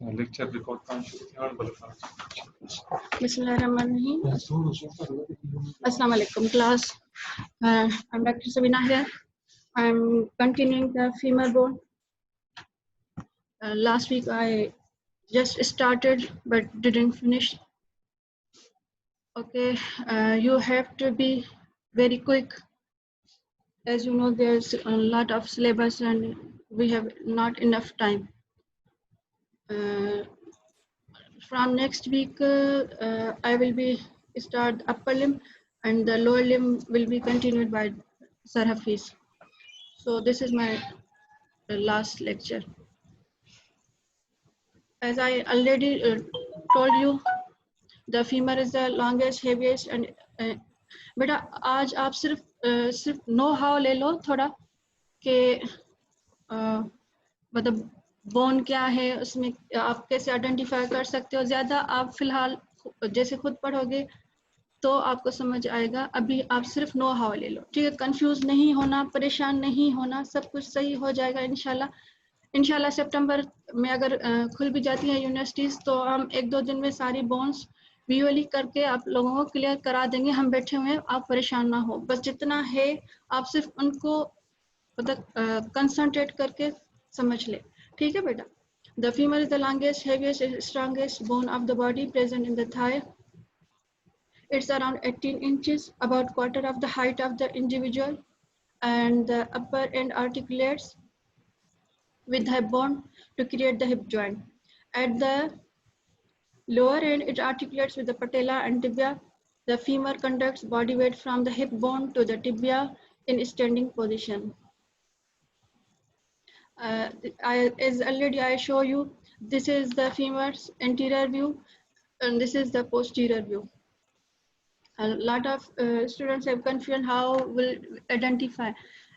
lecture record Bismillahirrahmanirrahim. Assalamu alaikum class. I'm Dr. Sabina here. I'm continuing the femur bone. Last week I just started but didn't finish. Okay, you have to be very quick. As you know, there's a lot of syllabus and we have not enough time. From next week, I will be start the upper limb and the lower limb will be continued by Sir Hafiz. So this is my last lecture. As I already told you, the femur is the longest, heaviest and बेटा आज आप सिर्फ know how ले लो थोड़ा कि मतलब bone क्या है उसमें आप कैसे आइडेंटिफाई कर सकते हो. ज़्यादा आप फिलहाल जैसे खुद पढ़ोगे तो आपको समझ आएगा. अभी आप सिर्फ नो हाउ ले लो, ठीक है. कंफ्यूज नहीं होना, परेशान नहीं होना, सब कुछ सही हो जाएगा इंशाल्लाह. इंशाल्लाह सितंबर में अगर खुल भी जाती हैं यूनिवर्सिटीज़ तो हम 1-2 दिन में सारी बोन्स विजुअली करके आप लोगों को क्लियर करा देंगे. हम बैठे हुए हैं, आप परेशान ना हो. बस जितना है आप सिर्फ उनको मतलब कंसंट्रेट करके समझ ले, ठीक है बेटा. The femur is the longest, heaviest, strongest bone of the body present in the thigh. It's around 18 inches, about quarter of the height of the individual, and the upper end articulates with the hip bone to create the hip joint. At the lower end, it articulates with the patella and tibia. The femur conducts body weight from the hip bone to the tibia in standing position. As already I show you, this is the femur's anterior view, and this is the posterior view. A lot of students have confusion how will identify,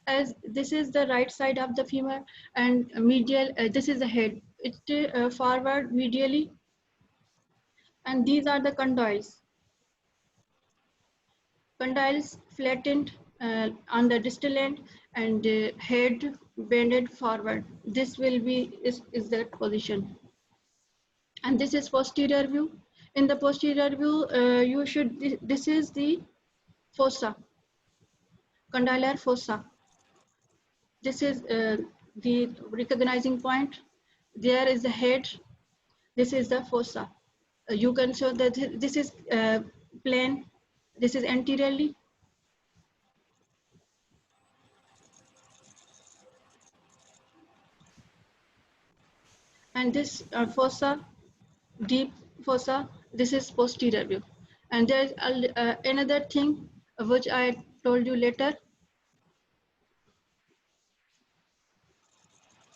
as this is the right side of the femur and medial, this is the head. It forward medially, and these are the condyles. Condyles flattened on the distal end and head bended forward. This will be is that position. And this is posterior view. In the posterior view, this is the fossa, condylar fossa. This is the recognizing point. There is the head. This is the fossa. You can show that this is plane. This is anteriorly. And this fossa, deep fossa, this is posterior view. And there is another thing which I told you later.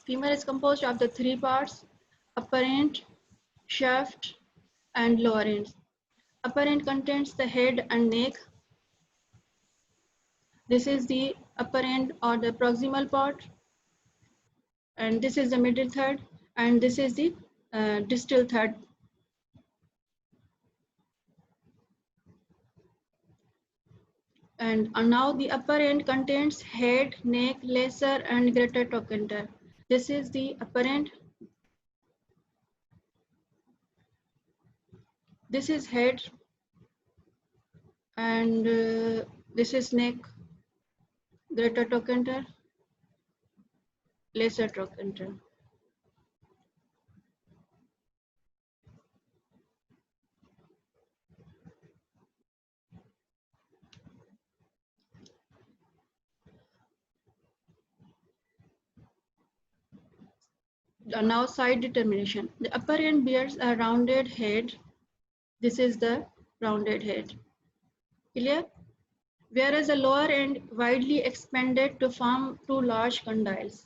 Femur is composed of the 3 parts: upper end, shaft, and lower end. Upper end contains the head and neck. This is the upper end or the proximal part, and this is the middle third, and this is the distal third. And now the upper end contains head, neck, lesser, and greater trochanter. This is the upper end. This is head, and this is neck, greater trochanter, lesser trochanter. Now side determination. The upper end bears a rounded head. This is the rounded head. Clear? Whereas the lower end widely expanded to form 2 large condyles.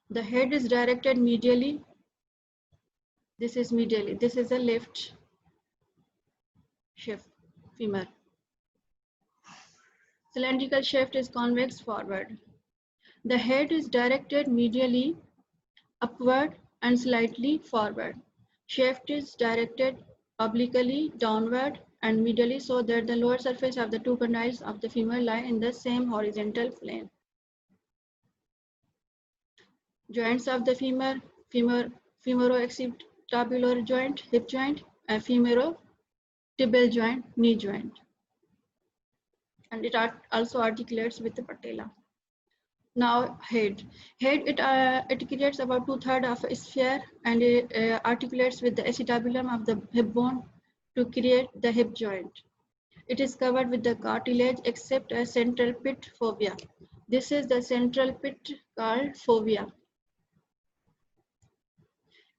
The head is directed medially. This is medially. This is the left shaft femur. Cylindrical shaft is convex forward. The head is directed medially, upward and slightly forward. Shaft is directed obliquely downward and medially so that the lower surface of the 2 condyles of the femur lie in the same horizontal plane. Joints of the femoroaccipitabular joint, hip joint, and femorotibial joint, knee joint. And it also articulates with the patella. Now head. Head, it articulates about 2/3 of a sphere, and it articulates with the acetabulum of the hip bone to create the hip joint. It is covered with the cartilage except a central pit fovea. This is the central pit called fovea.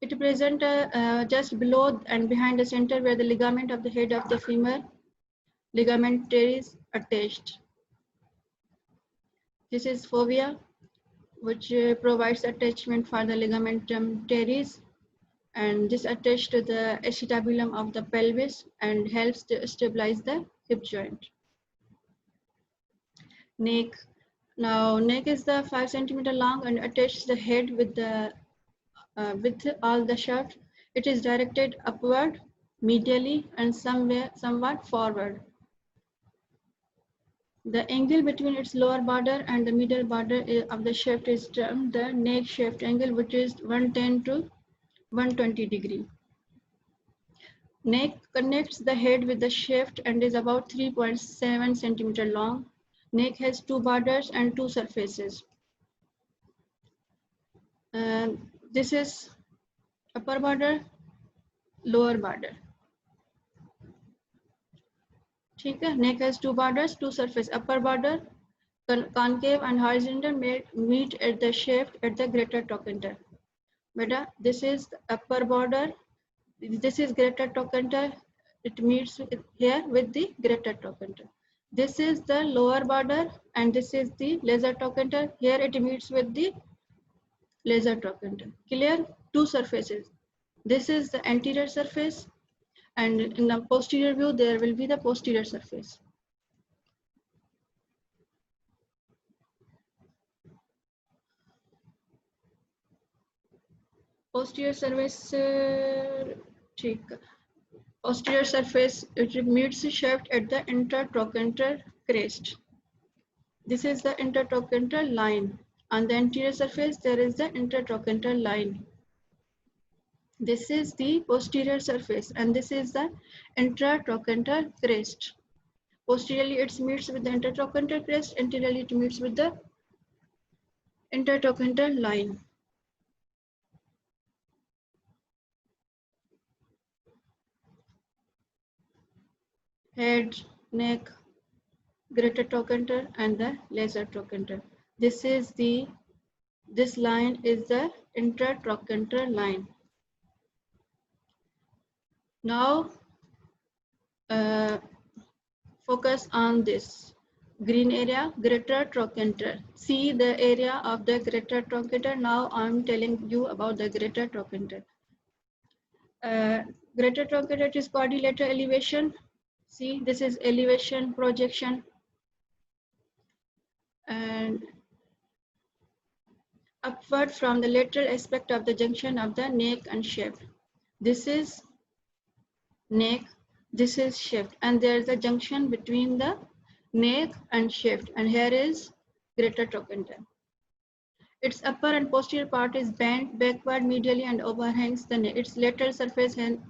It presents just below and behind the center where the ligament of the head of the femur, ligament teres, attached. This is fovea, which provides attachment for the ligamentum teres, and this attached to the acetabulum of the pelvis and helps to stabilize the hip joint. Neck. Now, neck is the 5 centimeter long and attaches the head with the with all the shaft. It is directed upward, medially, and somewhat forward. The angle between its lower border and the middle border of the shaft is termed the neck shaft angle, which is 110 to 120 degree. Neck connects the head with the shaft and is about 3.7 centimeter long. Neck has 2 borders and 2 surfaces. This is upper border, lower border. Neck has 2 borders, 2 surfaces. Upper border, concave and horizontal, meet at the shaft at the greater trochanter. Beta, this is the upper border. This is greater trochanter. It meets here with the greater trochanter. This is the lower border, and this is the lesser trochanter. Here it meets with the lesser trochanter. Clear? 2 surfaces. This is the anterior surface, and in the posterior view there will be the posterior surface. Posterior surface, posterior surface, it meets the shaft at the intertrochanter crest. This is the intertrochanter line. On the anterior surface there is the intertrochanter line. This is the posterior surface, and this is the intertrochanter crest. Posteriorly it meets with the intertrochanter crest, anteriorly it meets with the intertrochanter line. Head, neck, greater trochanter, and the lesser trochanter. This line is the intertrochanter line. Now focus on this green area, greater trochanter. See the area of the greater trochanter. Now I'm telling you about the greater trochanter. Greater trochanter is quadrilateral elevation. See, this is elevation projection, and upward from the lateral aspect of the junction of the neck and shaft. This is neck, this is shaft, and there is a junction between the neck and shaft, and here is greater trochanter. Its upper and posterior part is bent backward medially and overhangs the neck. Its lateral surface has an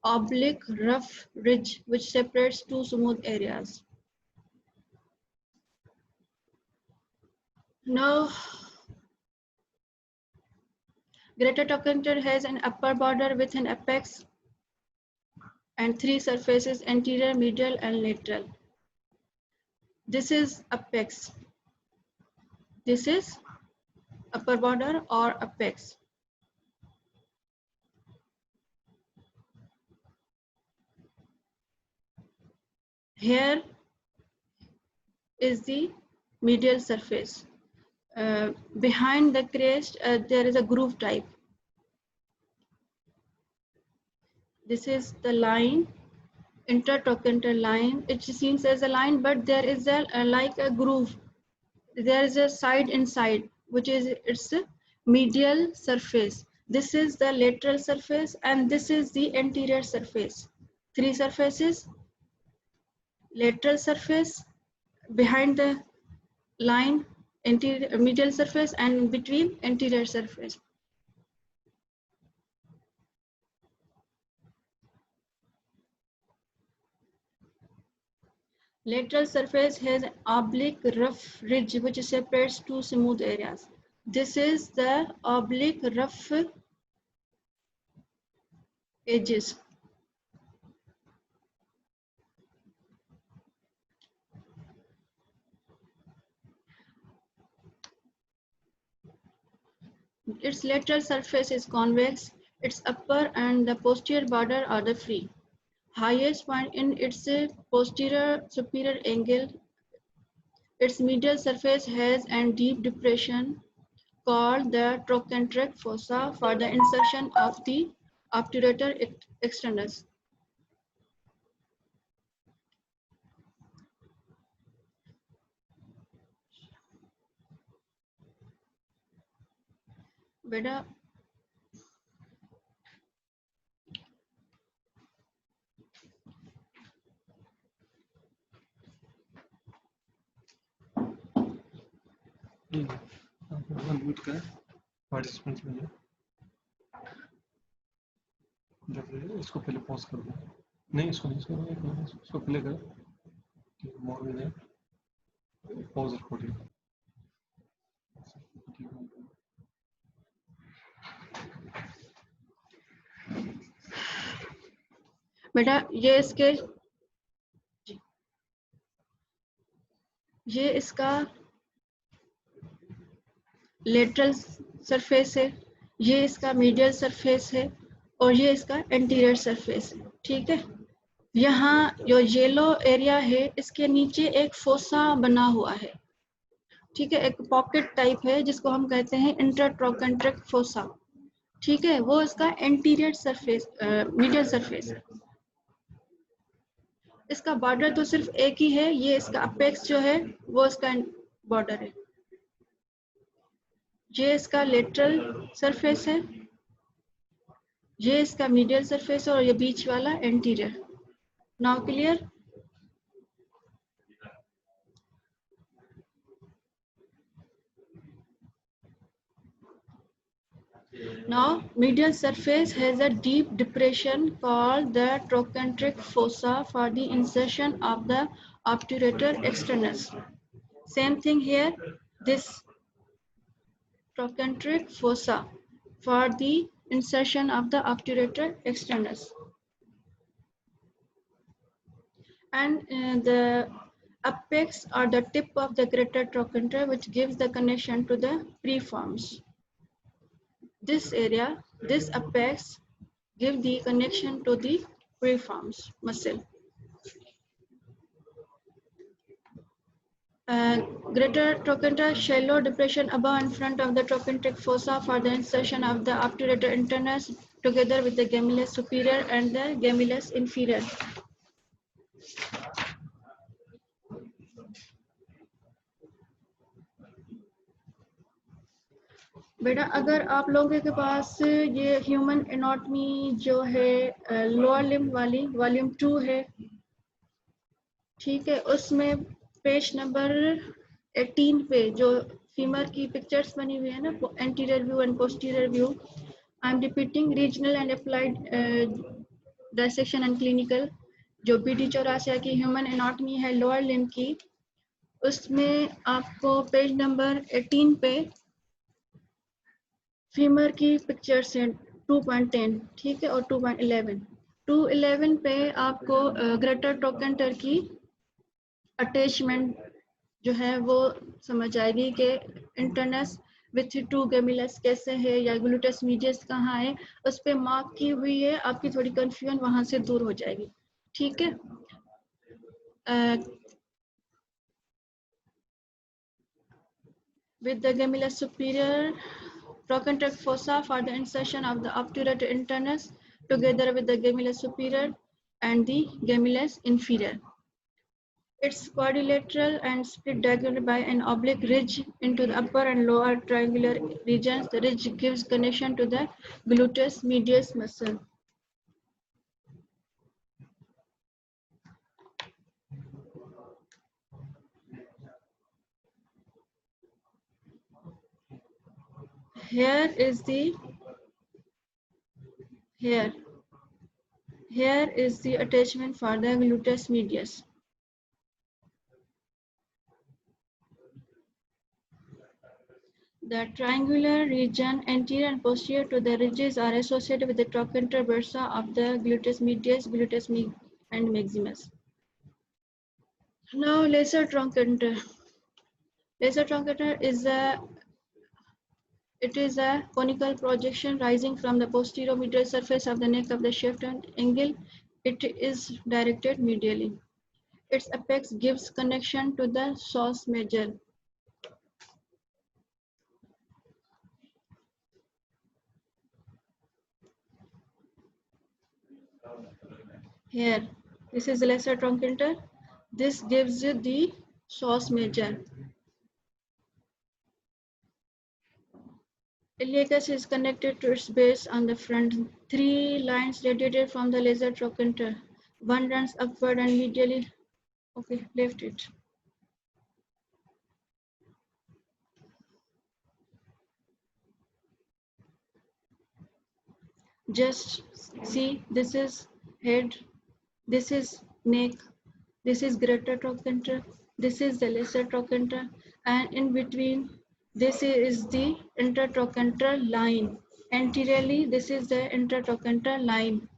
oblique rough ridge which separates 2 smooth areas. Now, greater trochanter has an upper border with an apex and 3 surfaces, anterior, medial, and lateral. This is apex. This is upper border or apex. Here is the medial surface. Behind the crest, there is a groove type. This is the line, intertrochanter line. It seems as a line, but there is like a groove. There is a side inside, which is its medial surface. This is the lateral surface, and this is the anterior surface. 3 surfaces, lateral surface, behind the line, anterior medial surface and in between anterior surface. Lateral surface has an oblique rough ridge which separates two smooth areas. This is the oblique rough edges. Its lateral surface is convex. Its upper and the posterior border are the free. Highest point in its posterior superior angle. Its medial surface has a deep depression called the trochanteric fossa for the insertion of the obturator externus. बेटा unmute कर participants में जब इसको पहले pause कर दो नहीं इसको प्ले कर मोर में जाए पॉज रिकॉर्डिंग बेटा ये इसका लेटरल सरफेस है, ये इसका मीडियल सरफेस है और ये इसका एंटीरियर सरफेस है। ठीक है, यहाँ जो येलो एरिया है इसके नीचे एक फोसा बना हुआ है। ठीक है, एक पॉकेट टाइप है जिसको हम कहते हैं इंटरट्रोकेंट्रिक फोसा। ठीक है, वो इसका एंटीरियर सरफेस मीडियल सरफेस है। इसका बॉर्डर तो सिर्फ एक ही है, ये इसका अपेक्स जो है वो इसका बॉर्डर है। ये इसका लेटरल सरफेस है, ये इसका मीडियल सरफेस है और ये बीच वाला anterior. Now clear? Now, medial surface has a deep depression called the trochanteric fossa for the insertion of the obturator externus. Same thing here, this trochanteric fossa for the insertion of the obturator externus. And the apex or the tip of the greater trochanter which gives the connection to the preforms. This area, this apex, give the connection to the preforms muscle. Greater trochanter shallow depression above and front of the trochanteric fossa for the insertion of the obturator internus together with the gemellus superior and the gemellus inferior. बेटा अगर आप लोगों के पास ये human anatomy जो है lower limb वाली volume 2 है, ठीक है, उसमें पेज नंबर 18 पे जो फीमर की पिक्चर्स बनी हुई है ना, anterior view and posterior view, I am repeating regional and applied dissection and clinical, जो BD चौरासिया की ह्यूमन एनाटॉमी है लोअर लिम्ब की, उसमें आपको पेज नंबर 18 पे फीमर की पिक्चर्स हैं 2.10, ठीक है, और 2.11। 2.11 पे आपको ग्रेटर ट्रोकेंटर की अटैचमेंट जो है वो समझ आएगी कि इंटरनस विथ टू गेमिलस कैसे है या ग्लूटस मीडियस कहाँ है, उस पे मार्क की हुई है, आपकी थोड़ी कंफ्यूजन वहां से दूर हो जाएगी। ठीक है, with the gemellus superior trochanteric fossa for the insertion of the obturator internus together with the gemellus superior and the gemellus inferior. It's quadrilateral and split diagonally by an oblique ridge into the upper and lower triangular regions. The ridge gives connection to the gluteus medius muscle. Here is the here is the attachment for the gluteus medius. The triangular region anterior and posterior to the ridges are associated with the trochanter bursa of the gluteus medius, and maximus. Now, lesser trochanter. Lesser trochanter is a conical projection rising from the posterior medial surface of the neck of the shaft and angle. It is directed medially. Its apex gives connection to the psoas major. Here, this is the lesser trochanter. This gives you the psoas major. Iliacus is connected to its base on the front. 3 lines radiated from the lesser trochanter. One runs upward and medially. Okay, left it. Just see, this is head, this is neck, this is greater trochanter, this is the lesser trochanter, and in between this is the intertrochanter line. Anteriorly, this is the intertrochanter line,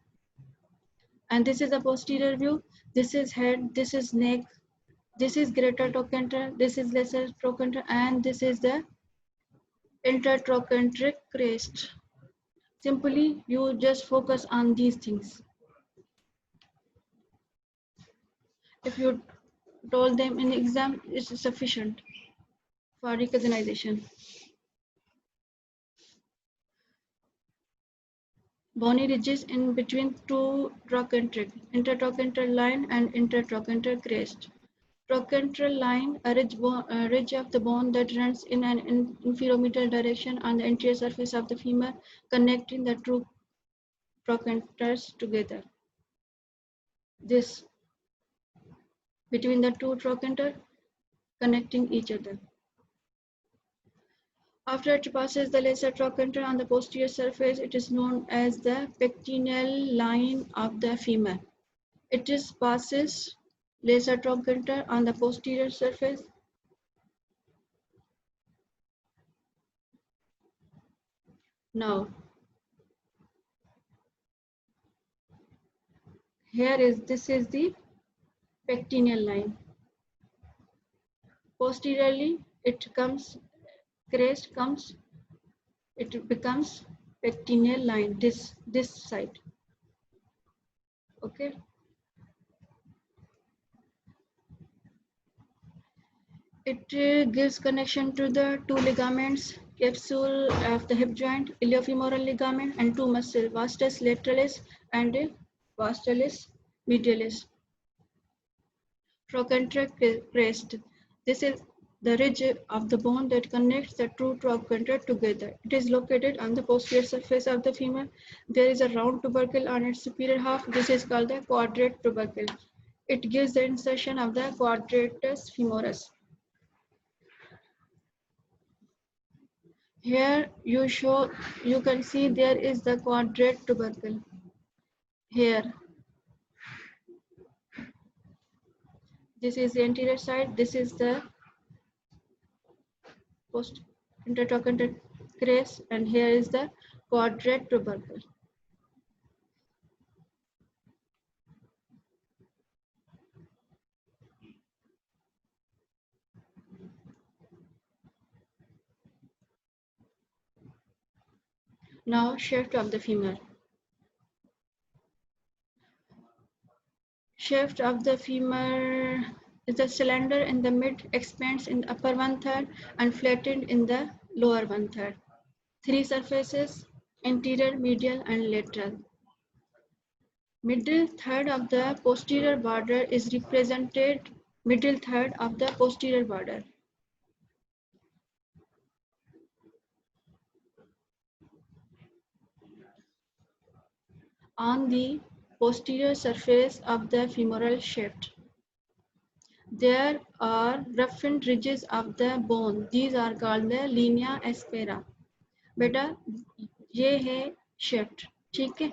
and this is the posterior view. This is head, this is neck, this is greater trochanter, this is lesser trochanter, and this is the intertrochanteric crest. Simply, you just focus on these things. If you told them in the exam, it's sufficient for recognition. Bony ridges in between two trochanteric, intertrochanter line and intertrochanter crest. Trochanter line, a ridge of the bone that runs in an inferomedial direction on the anterior surface of the femur, connecting the two trochanters together. This between the two trochanter connecting each other. After it passes the lesser trochanter on the posterior surface, it is known as the pectineal line of the femur. It passes lesser trochanter on the posterior surface. Now, this is the pectineal line. Posteriorly, crest comes, it becomes pectineal line, this side. Okay. It gives connection to the two ligaments, capsule of the hip joint, iliofemoral ligament, and two muscles, vastus lateralis and vastalis medialis. Trochanter crest. This is the ridge of the bone that connects the two trochanter together. It is located on the posterior surface of the femur. There is a round tubercle on its superior half. This is called the quadrate tubercle. It gives the insertion of the quadratus femoris. Here you can see there is the quadrate tubercle. Here. This is the anterior side. This is the post intertrochanter crest, and here is the quadrate tubercle. Now, shaft of the femur. Shaft of the femur is the cylinder in the mid, expands in the upper 1/3 and flattened in the lower 1/3. 3 surfaces, anterior, medial, and lateral. Middle third of the posterior border is represented, middle third of the posterior border. On the posterior surface of the femoral shaft, there are roughened ridges of the bone. These are called the linea aspera. बेटा ये है शेफ्ट, ठीक है।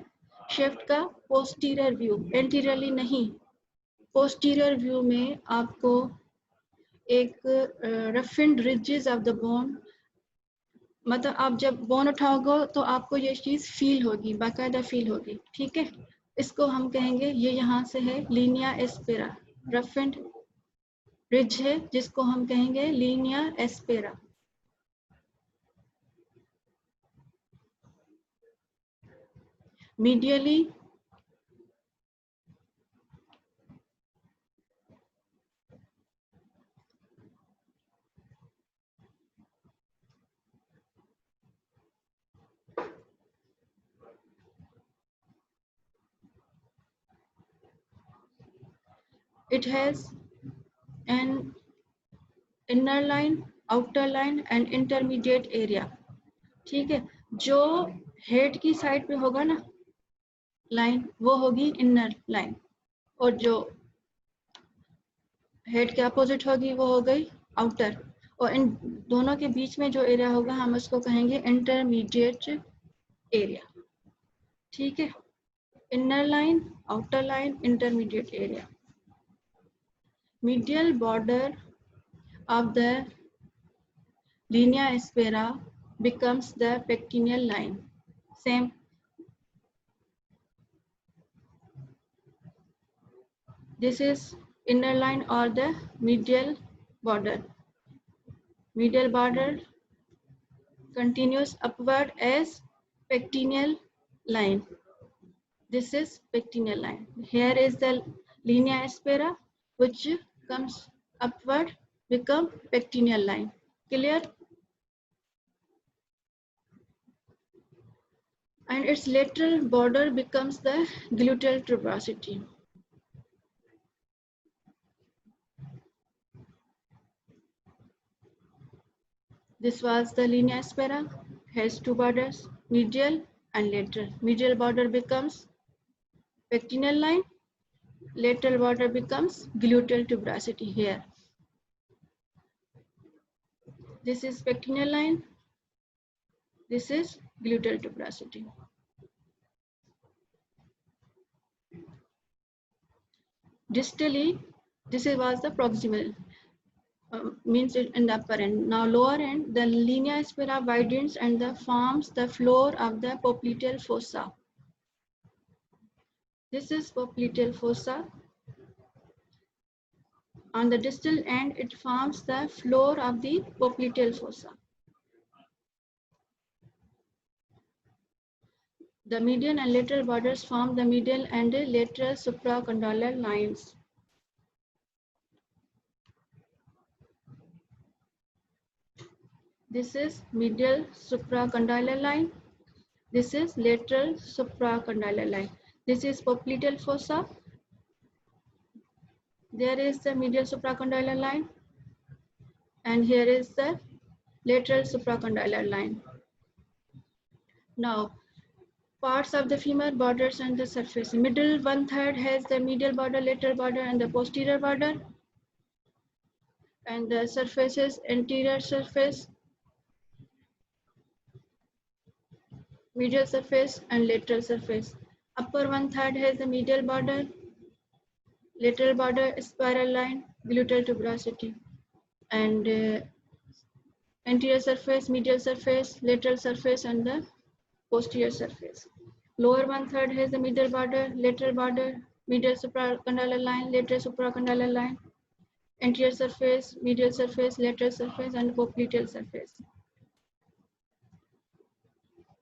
शेफ्ट का posterior view, anteriorly नहीं, posterior view में आपको एक रफिन्ड रिजेस ऑफ द बोन, मतलब आप जब बोन उठाओगे तो आपको ये चीज फील होगी, बाकायदा फील होगी, ठीक है। इसको हम कहेंगे, ये यहाँ से है लीनिया एस्पेरा, रफिन्ड रिज है जिसको हम कहेंगे Linnaea aspera. Medially it has an inner line, outer line and intermediate area, ठीक है। जो हेड की साइड पे होगा ना लाइन, वो होगी इनर लाइन, और जो हेड के अपोजिट होगी वो हो गई आउटर, और इन दोनों के बीच में जो एरिया होगा हम उसको कहेंगे इंटरमीडिएट एरिया, ठीक है। Inner line, outer line, intermediate area. Medial border of the linea aspera becomes the pectineal line. Same. This is inner line or the medial border. Medial border continues upward as pectineal line. This is pectineal line. Here is the linea aspera which comes upward, become pectineal line. Clear? And its lateral border becomes the gluteal tuberosity. This was the linea aspera, has two borders, medial and lateral. Medial border becomes pectineal line, lateral border becomes gluteal tuberosity here. This is pectineal line, this is gluteal tuberosity. Distally, this was the proximal, means in the upper end. Now lower end, the linea aspera widens and forms the floor of the popliteal fossa. This is popliteal fossa. On the distal end, it forms the floor of the popliteal fossa. The median and lateral borders form the medial and lateral supracondylar lines. This is medial supracondylar line. This is lateral supracondylar line. This is popliteal fossa. There is the medial supracondylar line. And here is the lateral supracondylar line. Now, parts of the femur, borders and the surface. Middle 1/3 has the medial border, lateral border and the posterior border. And the surfaces, anterior surface, medial surface and lateral surface. Upper 1/3 has the medial border, lateral border, spiral line, gluteal tuberosity. And anterior surface, medial surface, lateral surface and the posterior surface. Lower 1/3 has the medial border, lateral border, medial supracondylar line, lateral supracondylar line, anterior surface, medial surface, lateral surface and popliteal surface.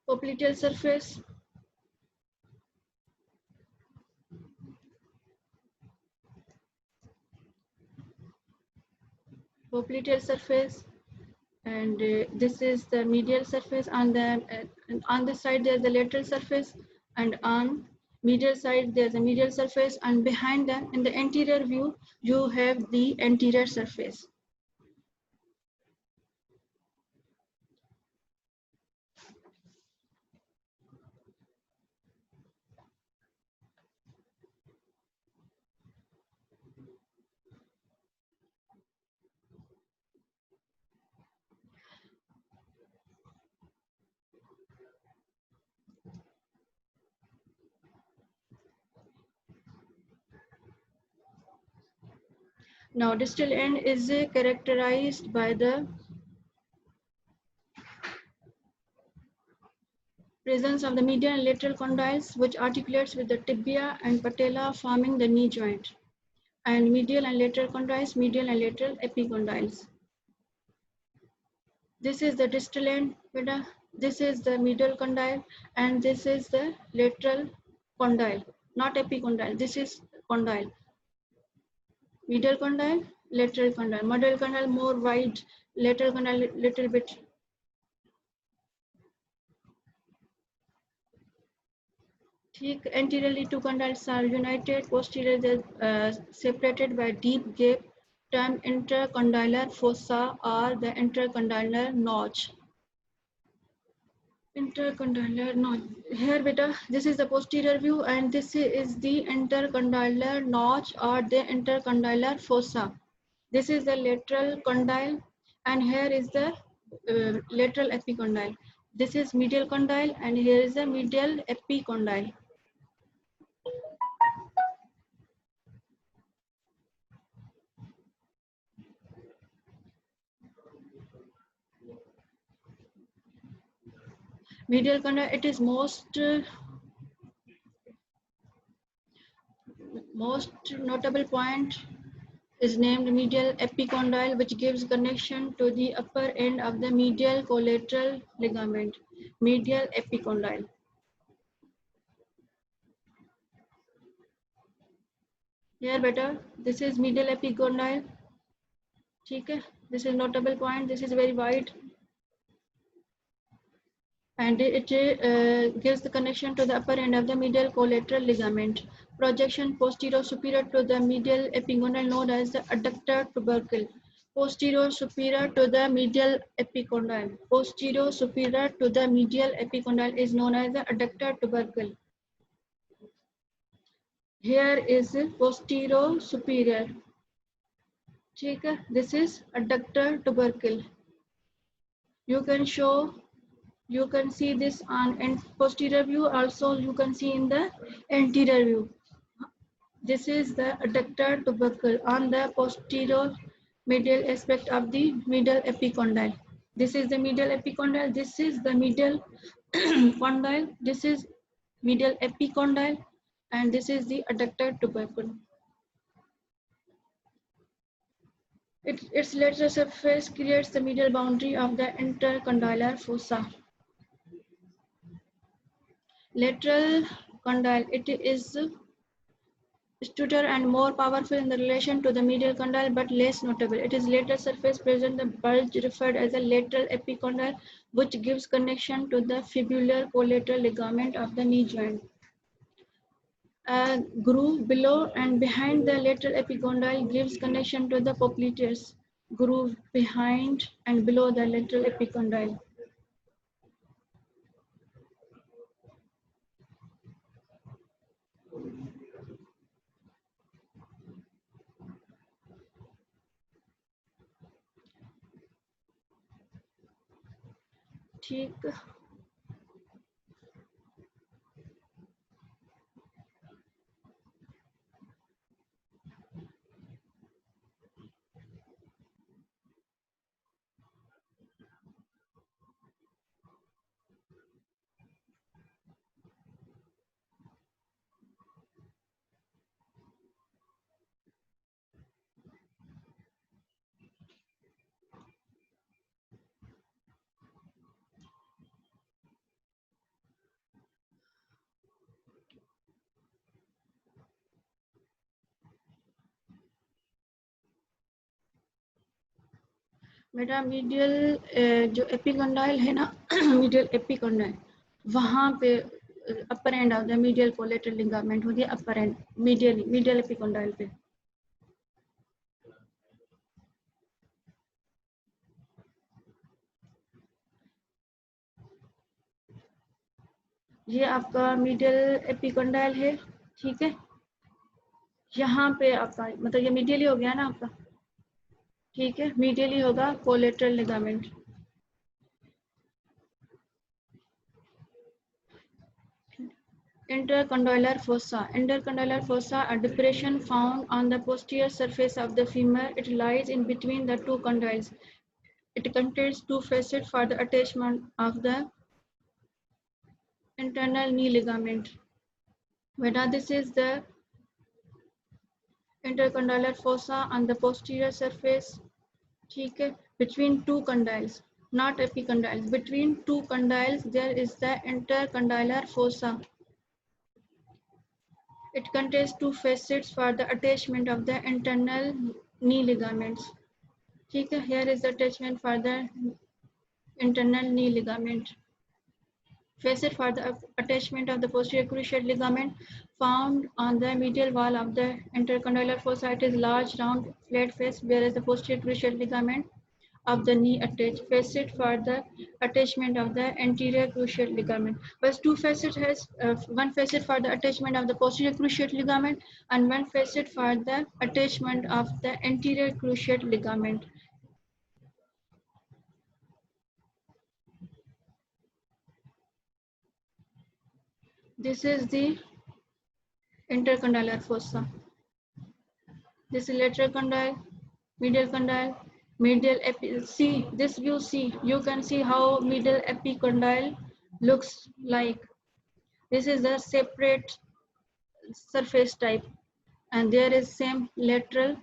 Popliteal surface, popliteal surface, and this is the medial surface. On the side there's the lateral surface, and on medial side there's a medial surface, and behind them in the anterior view you have the anterior surface. Now, distal end is characterized by the presence of the medial and lateral condyles, which articulates with the tibia and patella, forming the knee joint. And medial and lateral condyles, medial and lateral epicondyles. This is the distal end, beta. This is the medial condyle, and this is the lateral condyle, not epicondyle. This is condyle. Medial condyle, lateral condyle. Medial condyle more wide, lateral condyle little bit. Anteriorly, two condyles are united. Posteriorly, separated by deep gap, termed intercondylar fossa or the intercondylar notch. Intercondylar notch. Here, beta, this is the posterior view, and this is the intercondylar notch or the intercondylar fossa. This is the lateral condyle, and here is the lateral epicondyle. This is medial condyle, and here is the medial epicondyle. Medial condyle, it is most notable point is named medial epicondyle, which gives connection to the upper end of the medial collateral ligament. Medial epicondyle. Here better, this is medial epicondyle. Okay, this is notable point. This is very wide, and it gives the connection to the upper end of the medial collateral ligament. Projection posterior superior to the medial epicondyle known as the adductor tubercle. Posterior superior to the medial epicondyle. Posterior superior to the medial epicondyle is known as the adductor tubercle. Here is posterior superior. Okay, this is adductor tubercle. You can see this on posterior view. Also, you can see in the anterior view. This is the adductor tubercle on the posterior medial aspect of the medial epicondyle. This is the medial epicondyle. This is the medial condyle. This is medial epicondyle, and this is the adductor tubercle. Its lateral surface creates the medial boundary of the intercondylar fossa. Lateral condyle, it is stouter and more powerful in the relation to the medial condyle, but less notable. It is lateral surface present the bulge referred as a lateral epicondyle, which gives connection to the fibular collateral ligament of the knee joint. A groove below and behind the lateral epicondyle gives connection to the popliteus. Groove behind and below the lateral epicondyle. ठीक. बेटा medial जो epicondyle है ना medial epicondyle वहाँ पे upper end of the medial collateral ligament होती है अपर and medial epicondyle पे. ये आपका मीडियल एपिकंडाइल है, ठीक है. यहाँ पे आपका मतलब ये मीडियल ही हो गया ना आपका, ठीक है. मीडियल ही होगा collateral ligament. Intercondylar fossa. Intercondylar fossa, a depression found on the posterior surface of the femur. It lies in between the two condyles. It contains two facets for the attachment of the internal knee ligament. Whether this is the intercondylar fossa on the posterior surface, ठीक है, between two condyles, not epicondyles. Between two condyles, there is the intercondylar fossa. It contains two facets for the attachment of the internal knee ligaments. ठीक है, here is the attachment for the internal knee ligament. Facet for the attachment of the posterior cruciate ligament found on the medial wall of the intercondylar fossa. It is large, round, flat face, whereas the posterior cruciate ligament of the knee attached. Facet for the attachment of the anterior cruciate ligament. But two facets has one facet for the attachment of the posterior cruciate ligament and one facet for the attachment of the anterior cruciate ligament. This is the intercondylar fossa. This is lateral condyle, medial condyle, medial epi. See this view. See, you can see how medial epicondyle looks like. This is the separate surface type, and there is same lateral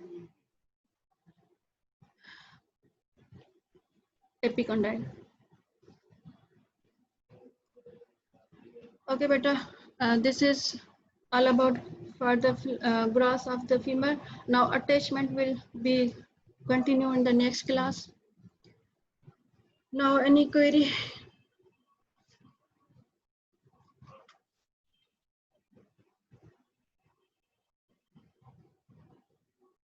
epicondyle. Okay, beta. This is all about for the growth of the femur. Now attachment will be continue in the next class. Now any query?